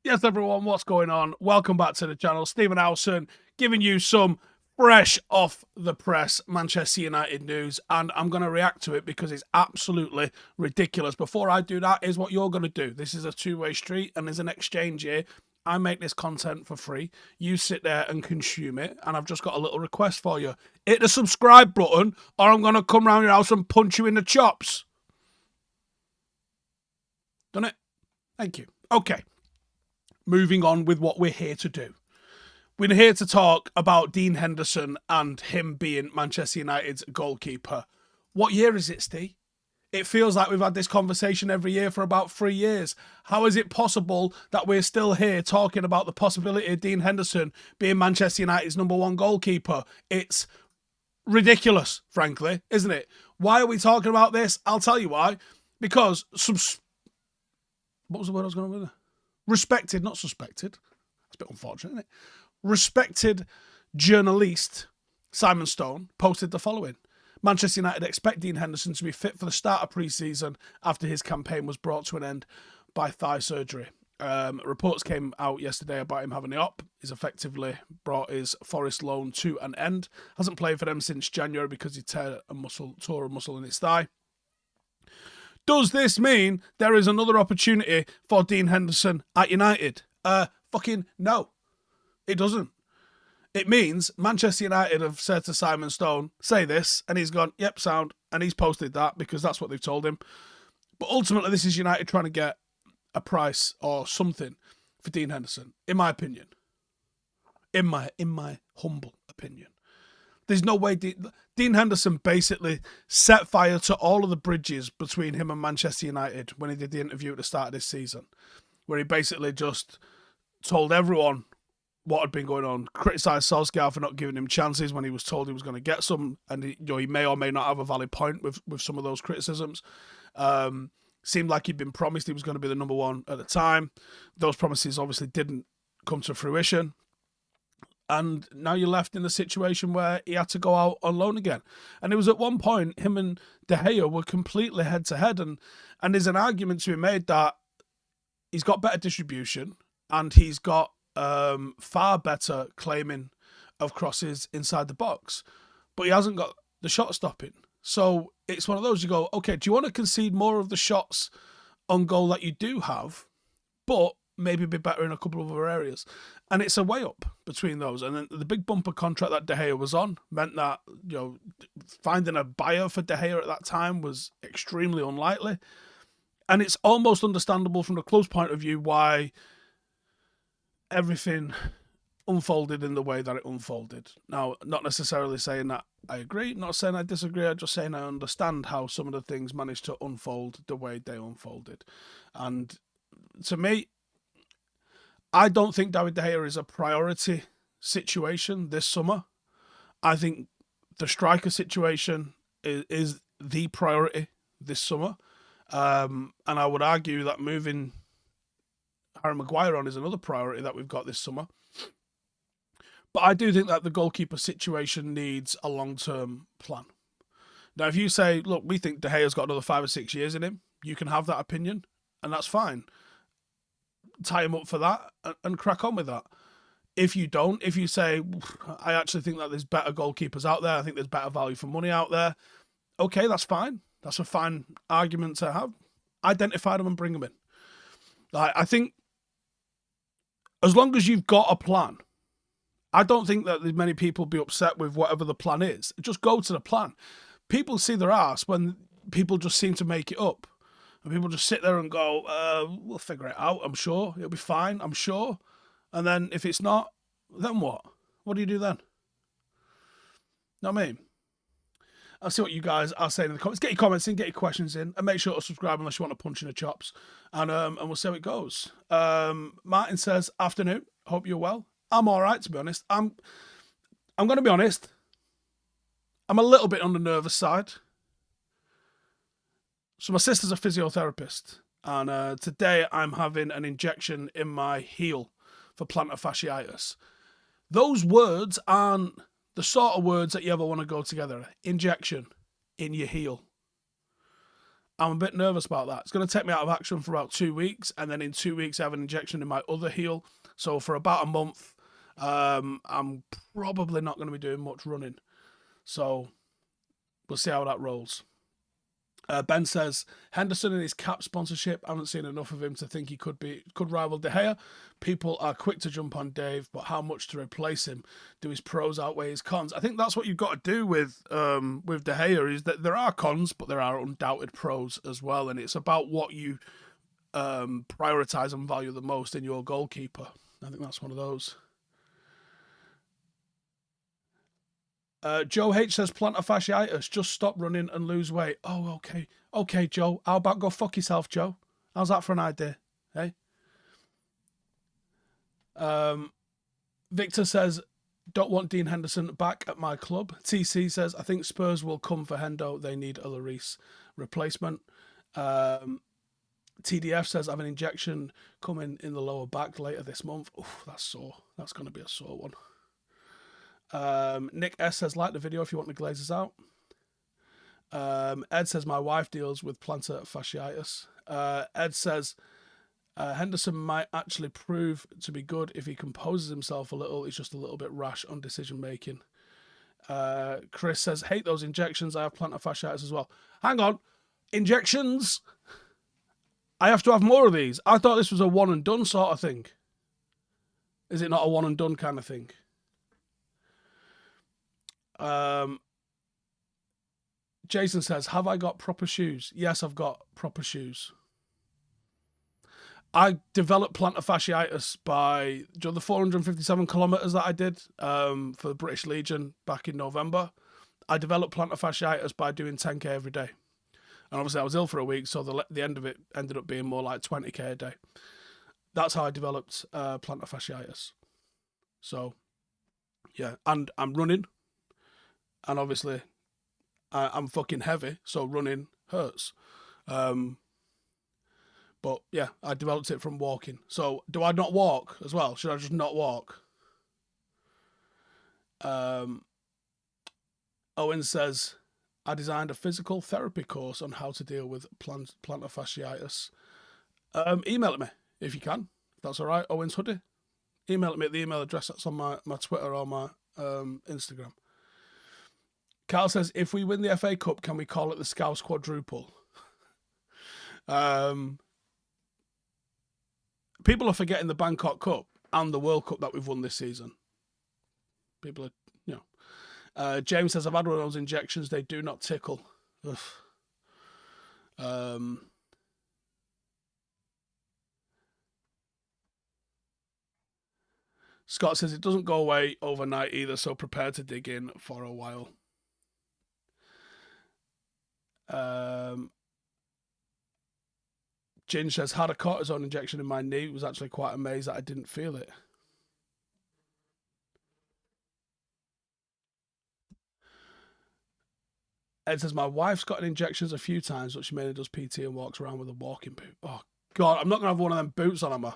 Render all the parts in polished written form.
Yes, everyone, what's going on? Welcome back to the channel. Stephen Howson giving you some fresh off the press Manchester United news, and I'm going to react to it because it's absolutely ridiculous. Before I do that, is what you're going to do. This is a two-way street, and there's an exchange here. I make this content for free. You sit there and consume it, and I've just got a little request for you. Hit the subscribe button, or I'm going to come round your house and punch you in the chops. Done it? Thank you. Okay. Moving on with what we're here to do. We're here to talk about Dean Henderson and him being Manchester United's goalkeeper. What year is it, Steve? It feels like we've had this conversation every year for about 3 years. How is it possible that we're still here talking about the possibility of Dean Henderson being Manchester United's #1 goalkeeper? It's ridiculous, frankly, isn't it? Why are we talking about this? I'll tell you why. Because what was the word I was going with? Respected, not suspected. That's a bit unfortunate, isn't it? Respected journalist Simon Stone posted the following. Manchester United expect Dean Henderson to be fit for the start of pre-season after his campaign was brought to an end by thigh surgery. Reports came out yesterday about him having the op. He's effectively brought his Forest loan to an end. Hasn't played for them since January because he tore a muscle in his thigh. Does this mean there is another opportunity for Dean Henderson at United? Fucking no. It doesn't. It means Manchester United have said to Simon Stone, say this, and he's gone, yep, sound, and he's posted that because that's what they've told him. But ultimately, this is United trying to get a price or something for Dean Henderson, in my opinion. In my humble opinion. There's no way Dean Henderson basically set fire to all of the bridges between him and Manchester United when he did the interview at the start of this season, where he basically just told everyone what had been going on, criticised Solskjaer for not giving him chances when he was told he was going to get some, and he may or may not have a valid point with some of those criticisms. Seemed like he'd been promised he was going to be the #1 at the time. Those promises obviously didn't come to fruition. And now you're left in the situation where he had to go out on loan again. And it was at one point, him and De Gea were completely head-to-head. And there's an argument to be made that he's got better distribution and he's got far better claiming of crosses inside the box. But he hasn't got the shot stopping. So it's one of those, you go, okay, do you want to concede more of the shots on goal that you do have, but maybe be better in a couple of other areas? And it's a way up between those. And then the big bumper contract that De Gea was on meant that, finding a buyer for De Gea at that time was extremely unlikely. And it's almost understandable from the club's point of view why everything unfolded in the way that it unfolded. Now, not necessarily saying that I agree, not saying I disagree, I'm just saying I understand how some of the things managed to unfold the way they unfolded. And to me, I don't think David De Gea is a priority situation this summer. I think the striker situation is the priority this summer. And I would argue that moving Harry Maguire on is another priority that we've got this summer. But I do think that the goalkeeper situation needs a long-term plan. Now, if you say, look, we think De Gea's got another 5 or 6 years in him, you can have that opinion, and that's fine. Tie him up for that and crack on with that. If you don't, if you say, I actually think that there's better goalkeepers out there, I think there's better value for money out there, okay, that's fine. That's a fine argument to have. Identify them and bring them in. I think as long as you've got a plan, I don't think that many people be upset with whatever the plan is. Just go to the plan. People see their ass when people just seem to make it up. And people just sit there and go, we'll figure it out, I'm sure. It'll be fine, I'm sure. And then if it's not, then what? What do you do then? Know what I mean? I'll see what you guys are saying in the comments. Get your comments in, get your questions in, and make sure to subscribe unless you want to punch in the chops. And we'll see how it goes. Martin says, afternoon, hope you're well. I'm all right, to be honest. I'm going to be honest. I'm a little bit on the nervous side. So my sister's a physiotherapist, and today I'm having an injection in my heel for plantar fasciitis. Those words aren't the sort of words that you ever want to go together. Injection in your heel. I'm a bit nervous about that. It's going to take me out of action for about 2 weeks, and then in 2 weeks I have an injection in my other heel. So for about a month, I'm probably not going to be doing much running. So we'll see how that rolls. Ben says, Henderson and his cap sponsorship, I haven't seen enough of him to think he could rival De Gea. People are quick to jump on Dave, but how much to replace him? Do his pros outweigh his cons? I think that's what you've got to do with De Gea, is that there are cons, but there are undoubted pros as well, and it's about what you prioritise and value the most in your goalkeeper. I think that's one of those. Joe H says plantar fasciitis. Just stop running and lose weight. Oh, okay. Okay, Joe. How about go fuck yourself, Joe? How's that for an idea? Hey? Victor says, don't want Dean Henderson back at my club. TC says, I think Spurs will come for Hendo. They need a Lloris replacement. TDF says, I have an injection coming in the lower back later this month. Oof, that's sore. That's going to be a sore one. Nick S says, like the video if you want the glazes out. Ed says, my wife deals with plantar fasciitis. Ed says, Henderson might actually prove to be good if he composes himself a little. He's just a little bit rash on decision making. Chris says, hate those injections. I have plantar fasciitis as well. Hang on. Injections? I have to have more of these. I thought this was a one and done sort of thing. Is it not a one and done kind of thing? Jason says, have I got proper shoes? Yes, I've got proper shoes. I developed plantar fasciitis by the 457 kilometers that I did for the British Legion back in November. I developed plantar fasciitis by doing 10k every day. And obviously I was ill for a week, so the end of it ended up being more like 20k a day. That's how I developed plantar fasciitis. So, yeah, and I'm running. And obviously, I'm fucking heavy, so running hurts. But yeah, I developed it from walking. So do I not walk as well? Should I just not walk? Owen says, I designed a physical therapy course on how to deal with plantar fasciitis. Email it me if you can. If that's all right, Owen's Hoodie. Email it me at the email address that's on my Twitter or my Instagram. Carl says, if we win the FA Cup, can we call it the Scouse Quadruple? People are forgetting the Bangkok Cup and the World Cup that we've won this season. People are, James says, I've had one of those injections. They do not tickle. Scott says, it doesn't go away overnight either, so prepare to dig in for a while. Ginge says, had a cortisone injection in my knee. Was actually quite amazed that I didn't feel it. Ed says, my wife's gotten injections a few times, but she mainly does PT and walks around with a walking boot. Oh, God, I'm not going to have one of them boots on, am I?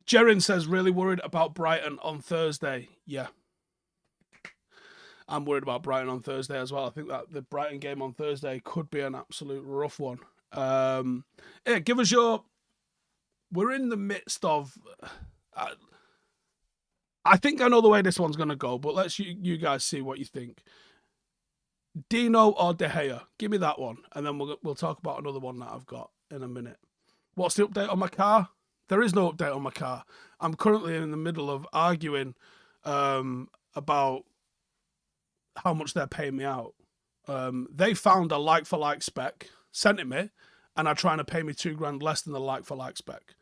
Jerin says, really worried about Brighton on Thursday. Yeah. I'm worried about Brighton on Thursday as well. I think that the Brighton game on Thursday could be an absolute rough one. Yeah, give us your... We're in the midst of... I think I know the way this one's going to go, but let's you guys see what you think. Dino or De Gea? Give me that one, and then we'll talk about another one that I've got in a minute. What's the update on my car? There is no update on my car. I'm currently in the middle of arguing about how much they're paying me out. They found a like-for-like spec, sent it me, and are trying to pay me $2,000 less than the like-for-like spec.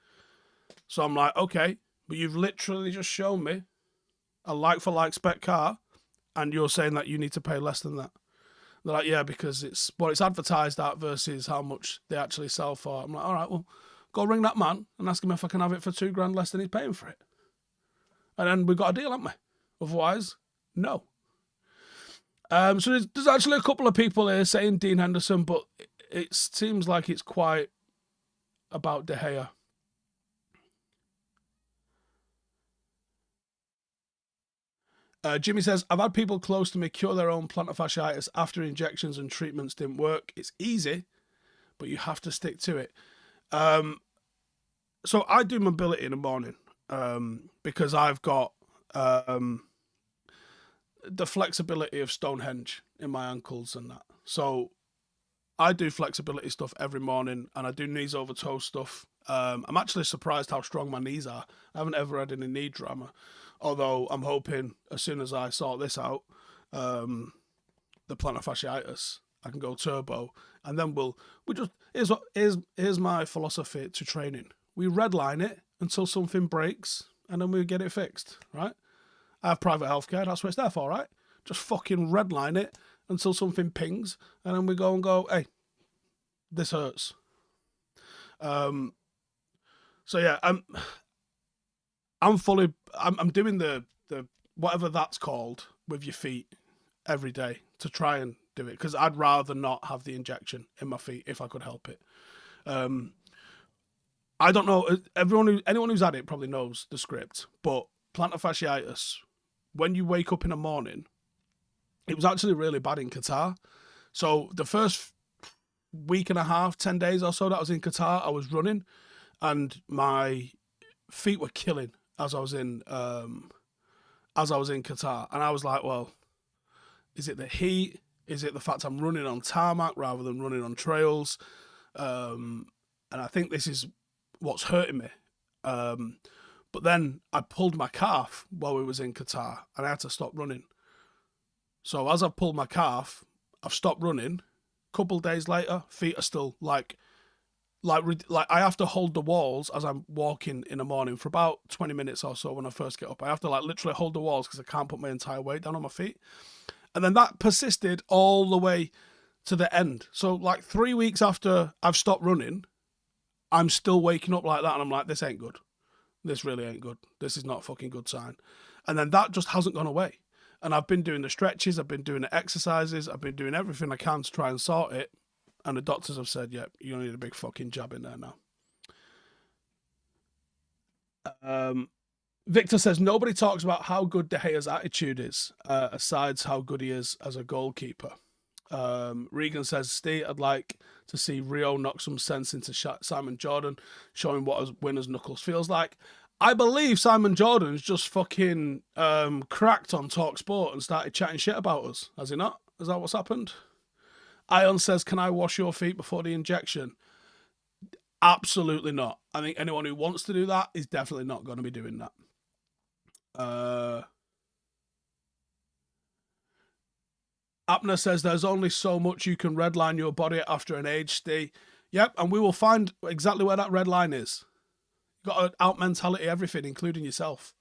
So I'm like, okay, but you've literally just shown me a like-for-like spec car, and you're saying that you need to pay less than that. They're like, yeah, because it's what it's advertised at versus how much they actually sell for. I'm like, all right, well, go ring that man and ask him if I can have it for $2,000 less than he's paying for it. And then we've got a deal, haven't we? Otherwise, no. So there's actually a couple of people here saying Dean Henderson, but it seems like it's quite about De Gea. Jimmy says, I've had people close to me cure their own plantar fasciitis after injections and treatments didn't work. It's easy, but you have to stick to it. So I do mobility in the morning because I've got the flexibility of Stonehenge in my ankles and that. So I do flexibility stuff every morning, and I do knees over toe stuff. I'm actually surprised how strong my knees are. I haven't ever had any knee drama, although I'm hoping as soon as I sort this out, the plantar fasciitis, I can go turbo, and then here's my philosophy to training. We redline it until something breaks, and then we get it fixed, right? I have private healthcare, that's what it's there for, right? Just fucking redline it until something pings, and then we go, hey, this hurts. So yeah, I'm doing the whatever that's called with your feet every day to try and do it, because I'd rather not have the injection in my feet if I could help it. I don't know, anyone who's had it probably knows the script, but plantar fasciitis, when you wake up in the morning, it was actually really bad in Qatar. So the first week and a half, 10 days or so that I was in Qatar, I was running, and my feet were killing as I was in Qatar. And I was like, well, is it the heat? Is it the fact I'm running on tarmac rather than running on trails? And I think this is what's hurting me. But then I pulled my calf while we was in Qatar, and I had to stop running. So as I've pulled my calf, I've stopped running. Couple days later, feet are still like I have to hold the walls as I'm walking in the morning for about 20 minutes or so when I first get up. I have to literally hold the walls because I can't put my entire weight down on my feet. And then that persisted all the way to the end. So 3 weeks after I've stopped running, I'm still waking up like that, and I'm like, this ain't good. This really ain't good. This is not a fucking good sign. And then that just hasn't gone away. And I've been doing the stretches, I've been doing the exercises, I've been doing everything I can to try and sort it. And the doctors have said, yeah, you need a big fucking jab in there now. Victor says, nobody talks about how good De Gea's attitude is, aside how good he is as a goalkeeper. Regan says, Steve, I'd like to see Rio knock some sense into Simon Jordan, showing what a winner's knuckles feels like. I believe Simon Jordan's just fucking cracked on Talk Sport and started chatting shit about us. Has he not? Is that what's happened? Ion says, can I wash your feet before the injection? Absolutely not. I think anyone who wants to do that is definitely not going to be doing that. Apner says, there's only so much you can redline your body after an age, Steve. Yep, and we will find exactly where that red line is. You've got to out mentality everything, including yourself.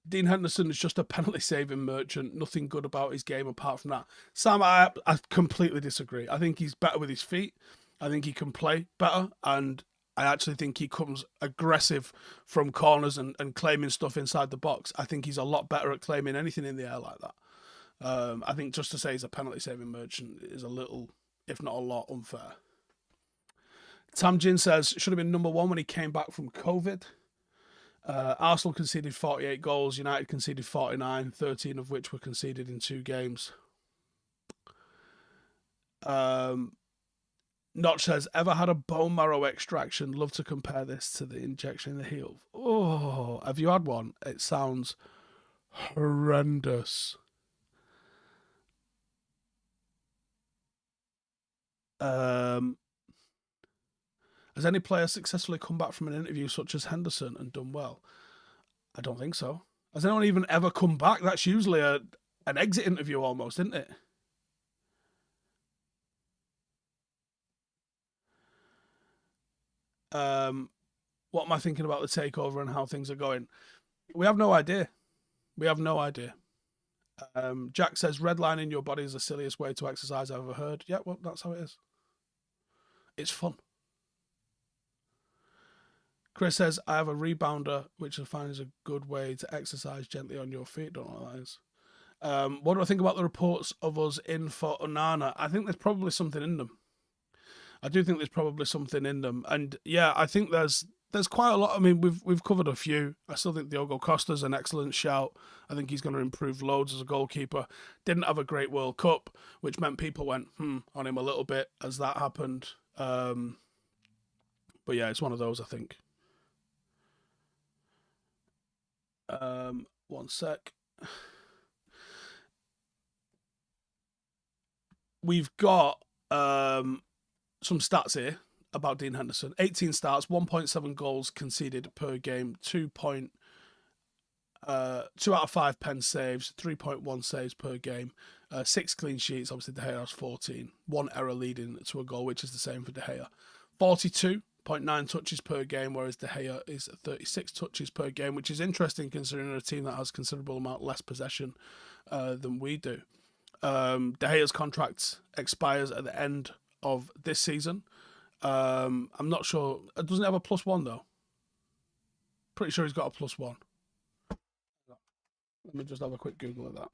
Dean Henderson is just a penalty-saving merchant. Nothing good about his game apart from that. Sam, I completely disagree. I think he's better with his feet. I think he can play better. And I actually think he comes aggressive from corners and claiming stuff inside the box. I think he's a lot better at claiming anything in the air like that. I think just to say he's a penalty-saving merchant is a little, if not a lot, unfair. Tamjin says, should have been number one when he came back from COVID. Arsenal conceded 48 goals. United conceded 49, 13 of which were conceded in 2 games. Notch says, ever had a bone marrow extraction? Love to compare this to the injection in the heel. Oh, have you had one? It sounds horrendous. Has any player successfully come back from an interview such as Henderson and done well? I don't think so. Has anyone even ever come back? That's usually an exit interview almost, isn't it? What am I thinking about the takeover and how things are going? We have no idea. We have no idea. Jack says, redlining your body is the silliest way to exercise I've ever heard. Yeah, well, that's how it is. It's fun. Chris says, I have a rebounder, which I find is a good way to exercise gently on your feet. Don't know what that is. What do I think about the reports of us in for Onana? I think there's probably something in them. I do think there's probably something in them. And yeah, I think there's there's quite a lot. I mean, we've covered a few. I still think Diogo Costa's an excellent shout. I think he's going to improve loads as a goalkeeper. Didn't have a great World Cup, which meant people went on him a little bit as that happened. But yeah, it's one of those, I think. One sec. We've got some stats here about Dean Henderson. 18 starts, 1.7 goals conceded per game, 2 out of 5 pen saves, 3.1 saves per game, 6 clean sheets. Obviously, De Gea has 14. 1 error leading to a goal, which is the same for De Gea. 42.9 touches per game, whereas De Gea is 36 touches per game, which is interesting considering a team that has considerable amount less possession than we do. De Gea's contract expires at the end of this season. I'm not sure. Doesn't it have a +1 though? Pretty sure he's got a +1. Let me just have a quick Google of that.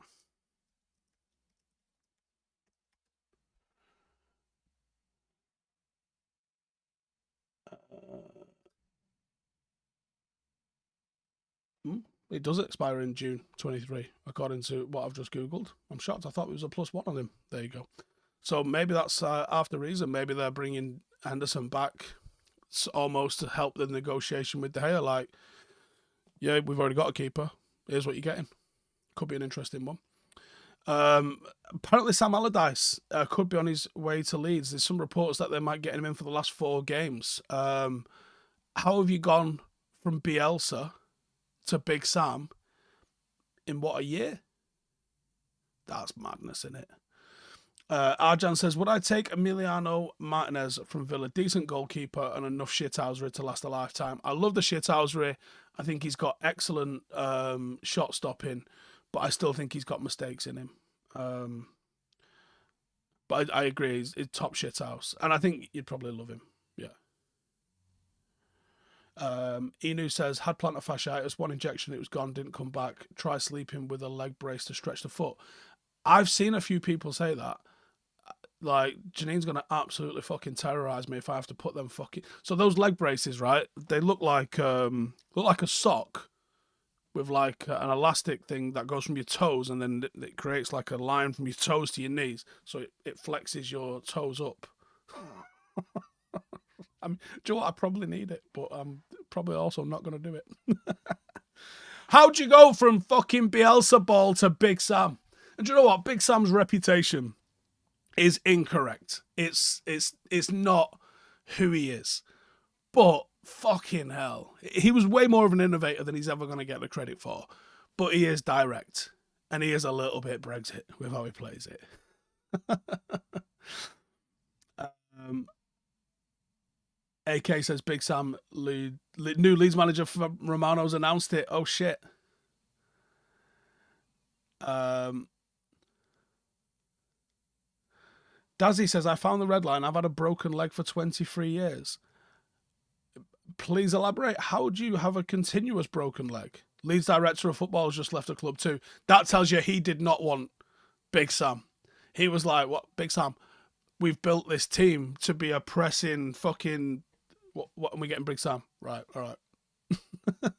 It does expire in June 23, according to what I've just Googled. I'm shocked. I thought it was a +1 on him. There you go. So maybe that's half the reason. Maybe they're bringing Henderson back almost to help the negotiation with De Gea. Like, yeah, we've already got a keeper. Here's what you're getting. Could be an interesting one. Apparently Sam Allardyce could be on his way to Leeds. There's some reports that they might get him in for the last 4 games. How have you gone from Bielsa to Big Sam in what, a year? That's madness, isn't it? Arjan says, would I take Emiliano Martinez from Villa? Decent goalkeeper and enough shithousery to last a lifetime. I love the shithousery. I think he's got excellent shot stopping, but I still think he's got mistakes in him. But I agree, he's top shithouse. And I think you'd probably love him. Yeah. Inu says, had plantar fasciitis, 1 injection, it was gone, didn't come back. Try sleeping with a leg brace to stretch the foot. I've seen a few people say that. Like, Janine's going to absolutely fucking terrorize me if I have to put them fucking... So those leg braces, right? They look like a sock with like an elastic thing that goes from your toes, and then it creates like a line from your toes to your knees. So it flexes your toes up. I mean, do you know what? I probably need it, but I'm probably also not going to do it. How'd you go from fucking Bielsa ball to Big Sam? And do you know what? Big Sam's reputation is incorrect. It's not who he is. But fucking hell, he was way more of an innovator than he's ever going to get the credit for. But he is direct, and he is a little bit Brexit with how he plays it. AK says Big Sam, new Leeds manager for Romano's announced it. Oh shit. Dazzy says, I found the red line. I've had a broken leg for 23 years. Please elaborate. How do you have a continuous broken leg? Leeds director of football has just left the club too. That tells you he did not want Big Sam. He was like, what, Big Sam, we've built this team to be a pressing fucking... What are we getting, Big Sam? Right, all right.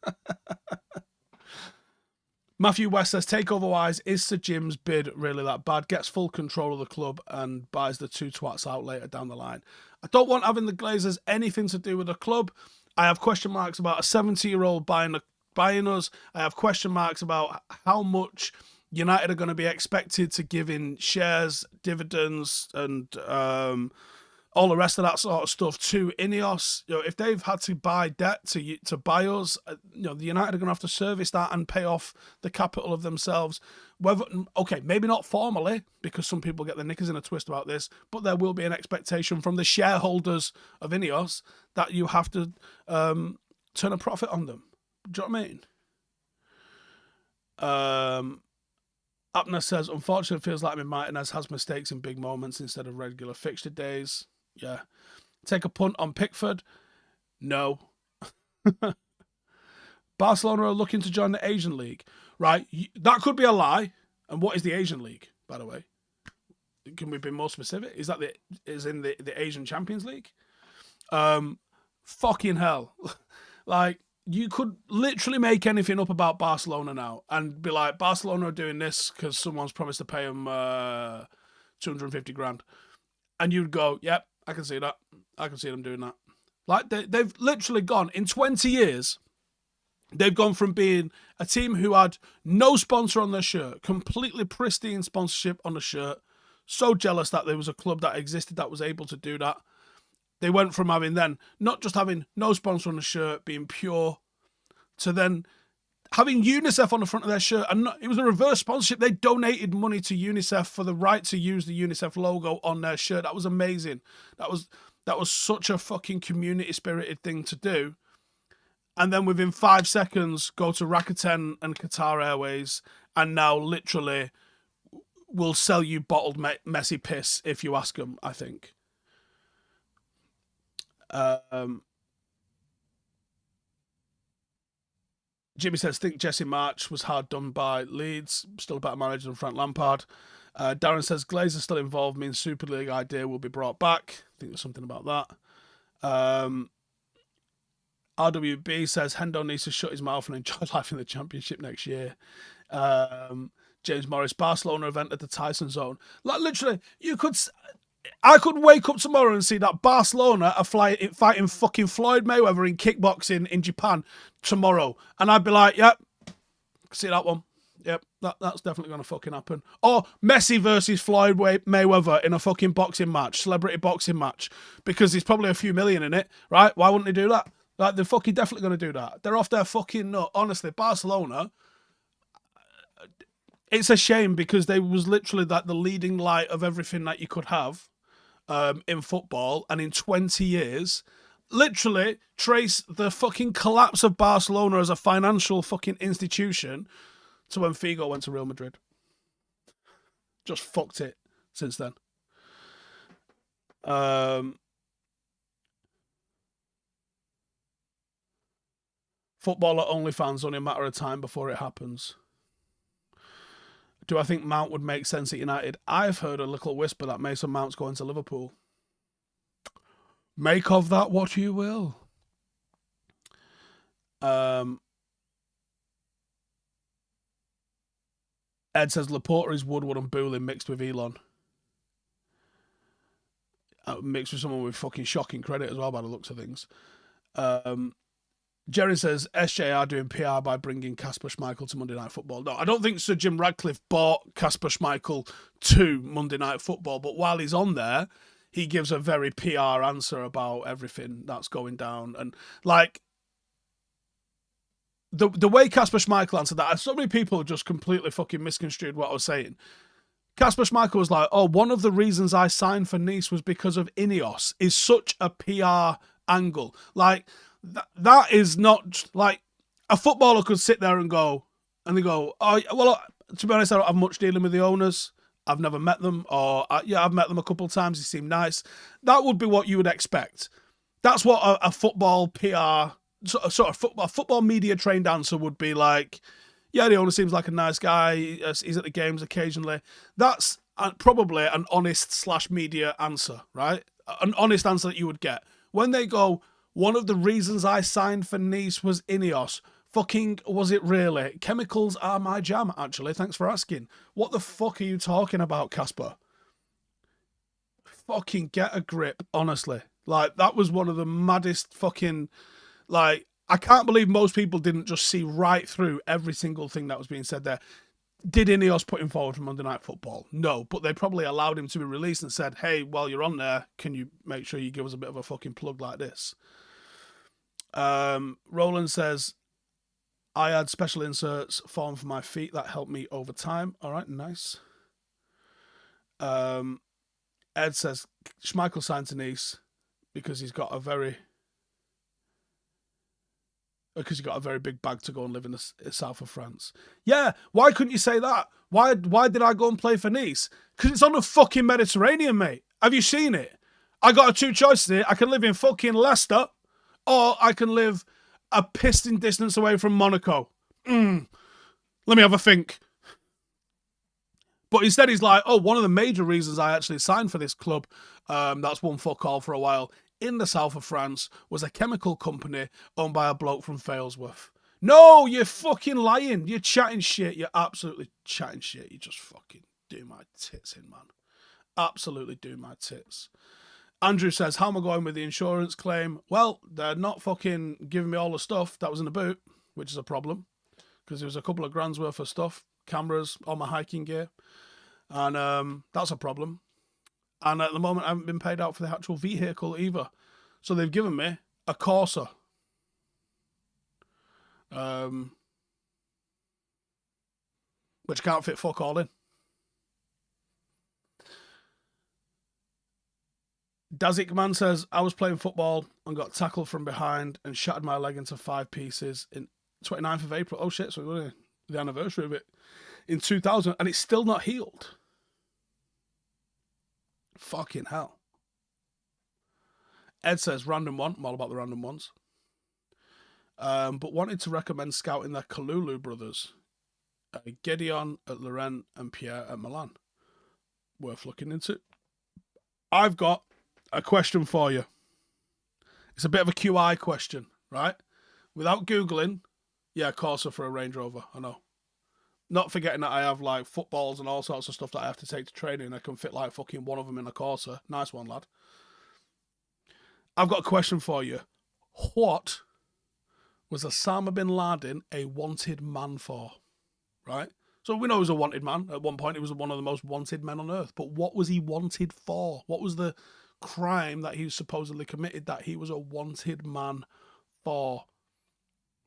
Matthew West says, takeover-wise, is Sir Jim's bid really that bad? Gets full control of the club and buys the 2 twats out later down the line. I don't want having the Glazers anything to do with the club. I have question marks about a 70-year-old buying us. I have question marks about how much United are going to be expected to give in shares, dividends, and all the rest of that sort of stuff to Ineos. You know, if they've had to buy debt to buy us, you know, the United are going to have to service that and pay off the capital of themselves. Whether, okay, maybe not formally, because some people get their knickers in a twist about this, but there will be an expectation from the shareholders of Ineos that you have to turn a profit on them. Do you know what I mean? Abner says, unfortunately, it feels like Martinez has mistakes in big moments instead of regular fixture days. Yeah. Take a punt on Pickford? No. Barcelona are looking to join the Asian League. Right? That could be a lie. And what is the Asian League, by the way? Can we be more specific? Is that the Asian Champions League? Fucking hell. Like, you could literally make anything up about Barcelona now and be like, Barcelona are doing this because someone's promised to pay them 250 grand. And you'd go, yep, I can see that. I can see them doing that. Like, they've literally gone, in 20 years, they've gone from being a team who had no sponsor on their shirt, completely pristine sponsorship on the shirt, so jealous that there was a club that existed that was able to do that. They went from having then, not just having no sponsor on the shirt, being pure, to then having UNICEF on the front of their shirt. And it was a reverse sponsorship. They donated money to UNICEF for the right to use the UNICEF logo on their shirt. That was amazing. That was such a fucking community-spirited thing to do. And then within 5 seconds, go to Rakuten and Qatar Airways, and now literally will sell you bottled messy piss if you ask them, I think. Jimmy says, think Jesse March was hard done by Leeds. Still a better manager than Frank Lampard. Darren says, Glazer's still involved, means Super League idea will be brought back. I think there's something about that. RWB says, Hendo needs to shut his mouth and enjoy life in the Championship next year. James Morris, Barcelona have entered the Tyson zone. Like, literally, I could wake up tomorrow and see that Barcelona are fighting fucking Floyd Mayweather in kickboxing in Japan tomorrow. And I'd be like, yep, see that one. Yep, that's definitely going to fucking happen. Or Messi versus Floyd Mayweather in a fucking boxing match, celebrity boxing match. Because there's probably a few million in it, right? Why wouldn't they do that? Like, they're fucking definitely going to do that. They're off their fucking nut. Honestly, Barcelona, it's a shame because they was literally like the leading light of everything that you could have in football. And in 20 years, literally trace the fucking collapse of Barcelona as a financial fucking institution to when Figo went to Real Madrid. Just fucked it since then. Football at OnlyFans, only a matter of time before it happens. Do I think Mount would make sense at United? I've heard a little whisper that Mason Mount's going to Liverpool. Make of that what you will. Ed says Laporta is Woodward and Boolin mixed with Elon. Mixed with someone with fucking shocking credit as well by the looks of things. Jerry says SJR doing PR by bringing Kasper Schmeichel to Monday Night Football. No, I don't think Sir Jim Radcliffe bought Kasper Schmeichel to Monday Night Football, but while he's on there, he gives a very PR answer about everything that's going down. And like the way Kasper Schmeichel answered that, so many people just completely fucking misconstrued what I was saying. Kasper Schmeichel was like, oh, one of the reasons I signed for Nice was because of Ineos, is such a PR angle. Like, that is not, like, a footballer could sit there and go, oh, well, to be honest, I don't have much dealing with the owners. I've never met them, or, yeah, I've met them a couple of times. They seem nice. That would be what you would expect. That's what a football PR, sort of football media trained answer would be like. Yeah, the owner seems like a nice guy. He's at the games occasionally. That's probably an honest / media answer, right? An honest answer that you would get. When they go, one of the reasons I signed for Nice was Ineos. Fucking, was it really? Chemicals are my jam, actually. Thanks for asking. What the fuck are you talking about, Casper? Fucking get a grip, honestly. Like, that was one of the maddest fucking, like, I can't believe most people didn't just see right through every single thing that was being said there. Did Ineos put him forward for Monday Night Football? No, but they probably allowed him to be released and said, hey, while you're on there, can you make sure you give us a bit of a fucking plug like this? Roland says, I had special inserts formed for my feet that helped me over time. All right, nice. Ed says, Schmeichel signed to Nice because he's got a very big bag to go and live in the south of France. Yeah, why couldn't you say that? Why did I go and play for Nice? Because it's on the fucking Mediterranean, mate. Have you seen it? I got two choices here. I can live in fucking Leicester, or I can live a piston distance away from Monaco. Let me have a think. But instead he's like, oh, one of the major reasons I actually signed for this club, that's won fuck all for a while, in the south of France was a chemical company owned by a bloke from Failsworth. No, you're fucking lying. You're chatting shit. You're absolutely chatting shit. You just fucking do my tits in, man. Absolutely do my tits. Andrew says, how am I going with the insurance claim? Well, they're not fucking giving me all the stuff that was in the boot, which is a problem, because there was a couple of grand's worth of stuff, cameras, all my hiking gear, and that's a problem. And at the moment, I haven't been paid out for the actual vehicle either. So they've given me a Corsa. Which can't fit fuck all in. Dazik Man says, I was playing football and got tackled from behind and shattered my leg into 5 pieces in 29th of April. Oh shit, so we're the anniversary of it. In 2000, and it's still not healed. Fucking hell. Ed says, random one. I'm all about the random ones. But wanted to recommend scouting the Kalulu brothers. Gideon at Laurent and Pierre at Milan. Worth looking into. I've got a question for you. It's a bit of a QI question, right? Without Googling, yeah, Corsa for a Range Rover, I know. Not forgetting that I have like footballs and all sorts of stuff that I have to take to training. I can fit like fucking one of them in a Corsa. Nice one, lad. I've got a question for you. What was Osama bin Laden a wanted man for? Right? So we know he was a wanted man. At one point, he was one of the most wanted men on earth. But what was he wanted for? What was the crime that he supposedly committed that he was a wanted man for?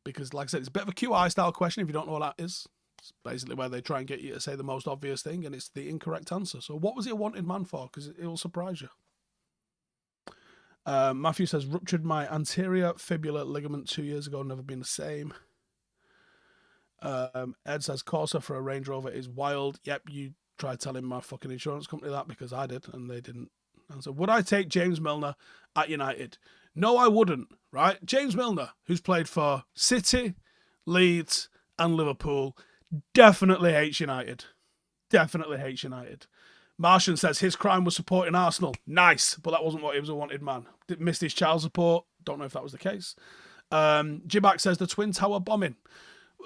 Because, like I said, it's a bit of a QI style question if you don't know what that is. It's basically where they try and get you to say the most obvious thing, and it's the incorrect answer. So what was he a wanted man for? Because it will surprise you. Matthew says, ruptured my anterior fibular ligament 2 years ago, never been the same. Ed says, Corsa for a Range Rover is wild. Yep, you tried telling my fucking insurance company that because I did, and they didn't answer. Would I take James Milner at United? No, I wouldn't, right? James Milner, who's played for City, Leeds, and Liverpool, definitely hates United. Definitely hates United. Martian says his crime was supporting Arsenal. Nice, but that wasn't what he was a wanted man. Missed his child support. Don't know if that was the case. Jibak says the Twin Tower bombing.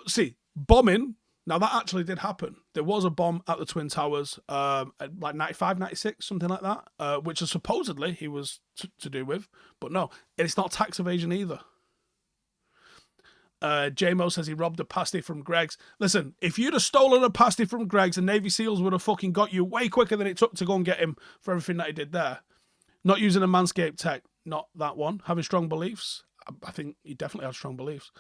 See, bombing, now that actually did happen. There was a bomb at the Twin Towers, like 95, 96, something like that, which is supposedly he was to do with. But no, it's not tax evasion either. J-Mo says he robbed a pasty from Greg's. Listen, if you'd have stolen a pasty from Greg's, the Navy SEALs would have fucking got you way quicker than it took to go and get him for everything that he did there. Not using a Manscaped tech, not that one. Having strong beliefs. I think he definitely had strong beliefs.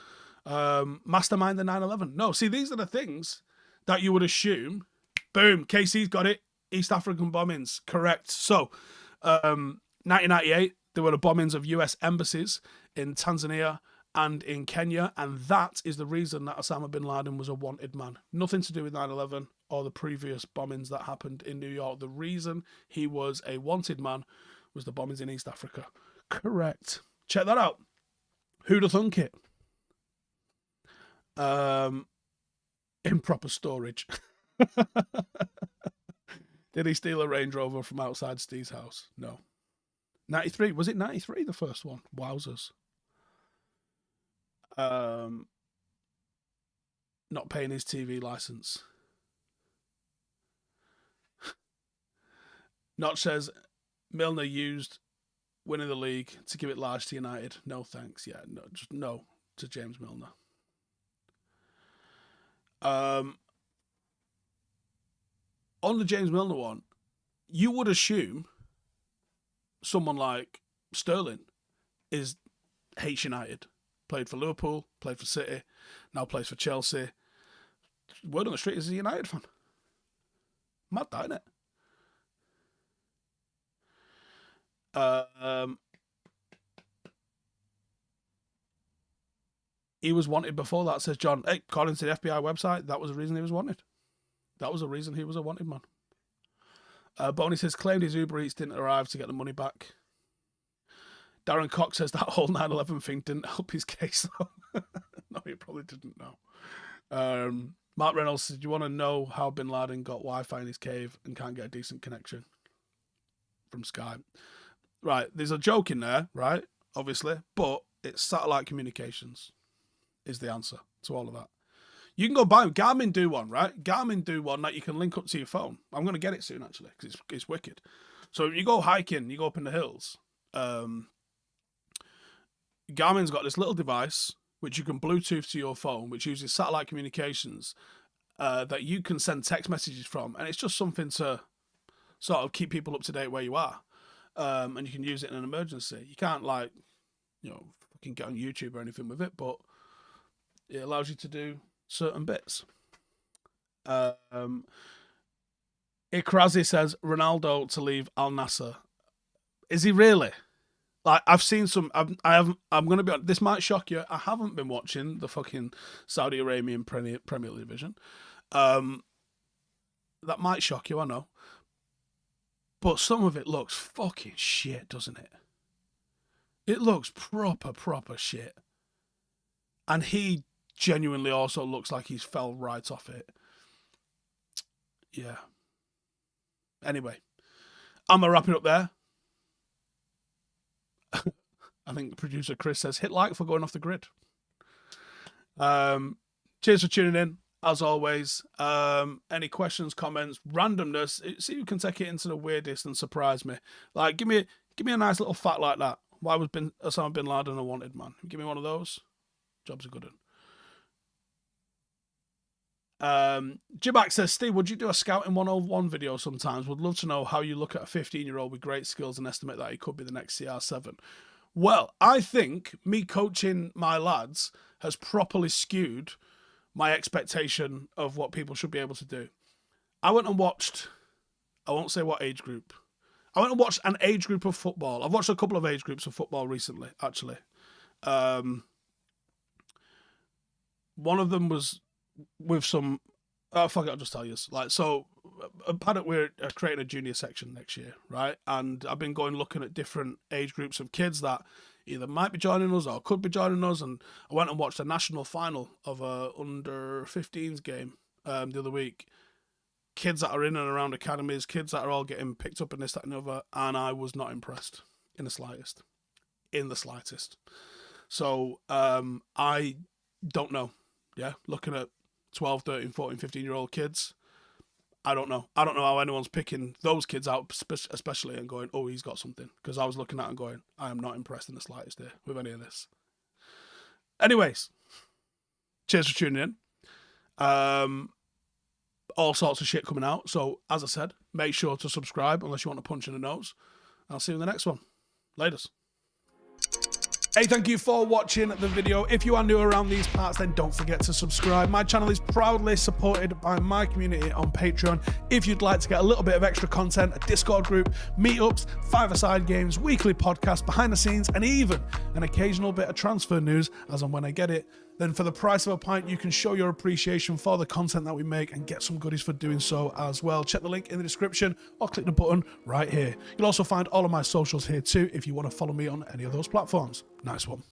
Mastermind the 9/11. No, see, these are the things that you would assume. Boom, KC's got it. East African bombings, correct. So, 1998, there were the bombings of US embassies in Tanzania and in Kenya, and that is the reason that Osama bin Laden was a wanted man. Nothing to do with 9/11 or the previous bombings that happened in New York. The reason he was a wanted man was the bombings in East Africa. Correct. Check that out. Who'd have thunk it? Improper storage. Did he steal a Range Rover from outside Steve's house? No. 93. Was it 93, the first one? Wowzers. Not paying his TV license. Notch says Milner used winning the league to give it large to United. No thanks. Yeah, no, just no to James Milner. On the James Milner one, you would assume someone like Sterling hates United. Played for Liverpool, played for City, now plays for Chelsea. Word on the street is a United fan. Mad that, isn't it? He was wanted before that, says John. Hey, according to the FBI website, that was the reason he was wanted. That was the reason he was a wanted man. Boney says, claimed his Uber Eats didn't arrive to get the money back. Darren Cox says that whole 9/11 thing didn't help his case, though. No, he probably didn't know. Mark Reynolds says, do you want to know how Bin Laden got Wi-Fi in his cave and can't get a decent connection? From Skype. right, there's a joke in there, right? Obviously, but it's satellite communications is the answer to all of that. You can go buy Garmin do one, right? Garmin do one that you can link up to your phone. I'm going to get it soon, actually, because it's wicked. So you go hiking, you go up in the hills. Garmin's got this little device which you can Bluetooth to your phone, which uses satellite communications that you can send text messages from. And it's just something to sort of keep people up to date where you are. And you can use it in an emergency. You can't, like, fucking get on YouTube or anything with it, but it allows you to do certain bits. Ikrazi says Ronaldo to leave Al Nassr. Is he really? Like, I've seen some. I'm going to be honest, this might shock you. I haven't been watching the fucking Saudi Arabian Premier Division. That might shock you, I know. But some of it looks fucking shit, doesn't it? It looks proper shit. And he genuinely also looks like he's fell right off it. Yeah. Anyway, I'm going to wrap it up there. I think producer Chris says, hit like for going off the grid. Cheers for tuning in, as always. Any questions, comments, randomness, see who can take it into the weirdest and surprise me. Like, give me a nice little fact like that. Why was Osama bin Laden a wanted man? Give me one of those. Job's a good one. Jibak says, Steve, would you do a Scouting 101 video sometimes? Would love to know how you look at a 15-year-old with great skills and estimate that he could be the next CR7. Well, I think me coaching my lads has properly skewed my expectation of what people should be able to do. I went and watched, I won't say what age group. I went and watched an age group of football. I've watched a couple of age groups of football recently, actually. One of them was with some, fuck it, I'll just tell you. Like, so at Paddock, we're creating a junior section next year, right? And I've been looking at different age groups of kids that either might be joining us or could be joining us. And I went and watched a national final of a under 15s game the other week. Kids that are in and around academies, kids that are all getting picked up in this, that, and the other, and I was not impressed in the slightest. So I don't know. Yeah, looking at 12, 13, 14, 15-year-old kids, I don't know. I don't know how anyone's picking those kids out, especially, and going, oh, he's got something. Because I was looking at it and going, I am not impressed in the slightest here with any of this. Anyways, cheers for tuning in. All sorts of shit coming out. So, as I said, make sure to subscribe unless you want to punch in the nose. I'll see you in the next one. Laters. Hey, thank you for watching the video. If you are new around these parts, then don't forget to subscribe. My channel is proudly supported by my community on Patreon. If you'd like to get a little bit of extra content, a Discord group, meetups, five-a-side games, weekly podcasts, behind the scenes, and even an occasional bit of transfer news as and when I get it, then for the price of a pint, you can show your appreciation for the content that we make and get some goodies for doing so as well. Check the link in the description or click the button right here. You'll also find all of my socials here too if you want to follow me on any of those platforms. Nice one.